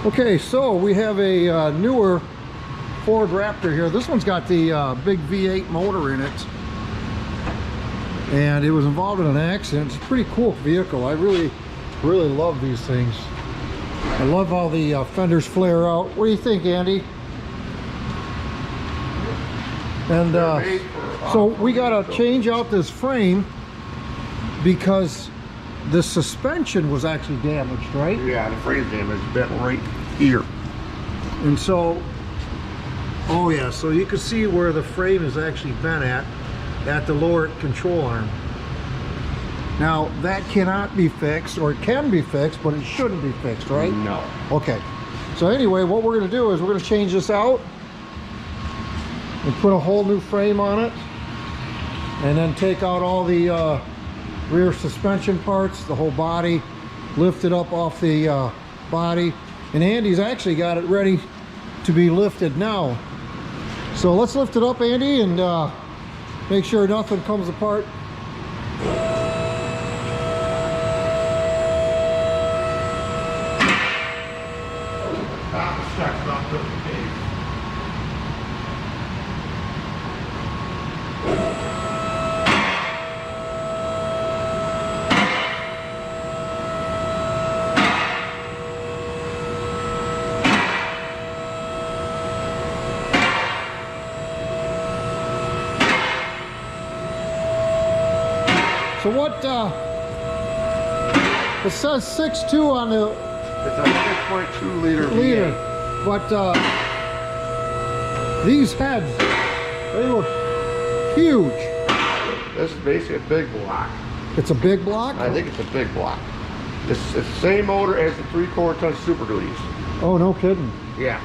Okay, so we have a newer Ford Raptor here. This one's got the big V8 motor in it, and it was involved in an accident. It's a pretty cool vehicle. I really love these things. I love how the fenders flare out. What do you think, Andy? And so we got to change out this frame because the suspension was actually damaged, right? Yeah, the frame's damaged, bent right here. And so, oh yeah, so you can see where the frame is actually bent at the lower control arm. Now, that cannot be fixed, or it can be fixed, but it shouldn't be fixed, right? No. Okay. So anyway, what we're going to do is we're going to change this out and put a whole new frame on it, and then take out all the rear suspension parts, the whole body, lift it up off the body, and Andy's actually got it ready to be lifted now. So let's lift it up, Andy, and make sure nothing comes apart. So what, it says 6.2 on the... It's a 6.2 liter V8. But these heads, they look huge. This is basically a big block. It's a big block? I think it's a big block. It's the same motor as the 3/4 ton Super Duties. Oh, no kidding. Yeah.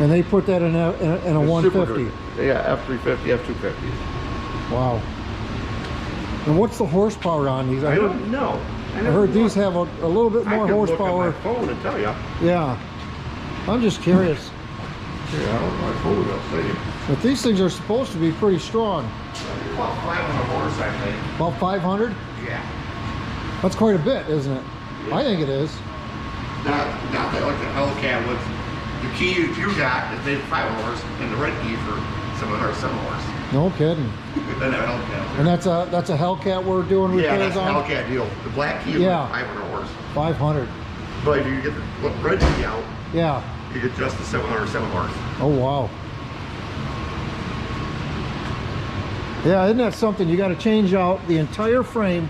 And they put that in a 150. Yeah, F350, F250. Wow. And what's the horsepower on these? I don't know. I heard these have a little bit more horsepower. I can look at my phone and tell you. Yeah. I'm just curious. Yeah, I don't know my phone will say. But these things are supposed to be pretty strong. About 500 horse, I think. About 500? Yeah. That's quite a bit, isn't it? Yeah. I think it is. Not that like the Hellcat with the key you got is maybe 5 horse and the red key for 7 horse. No kidding. Then that Hellcat. And that's a Hellcat we're doing repairs on? Yeah, that's a Hellcat deal. The black key is like 500 horse. 500. But if you get the red key out, yeah, you get just the 707 horse. Oh wow. Yeah, isn't that something? You got to change out the entire frame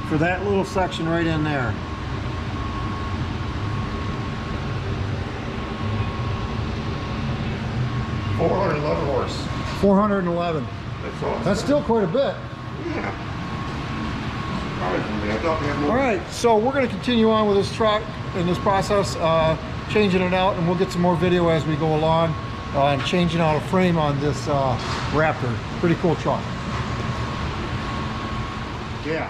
for that little section right in there. $411 horse. 411. That's awesome. That's still quite a bit. Yeah. Surprisingly, I thought we had more. All right, so we're going to continue on with this truck in this process, changing it out, and we'll get some more video as we go along, and changing out a frame on this Raptor. Pretty cool truck. Yeah.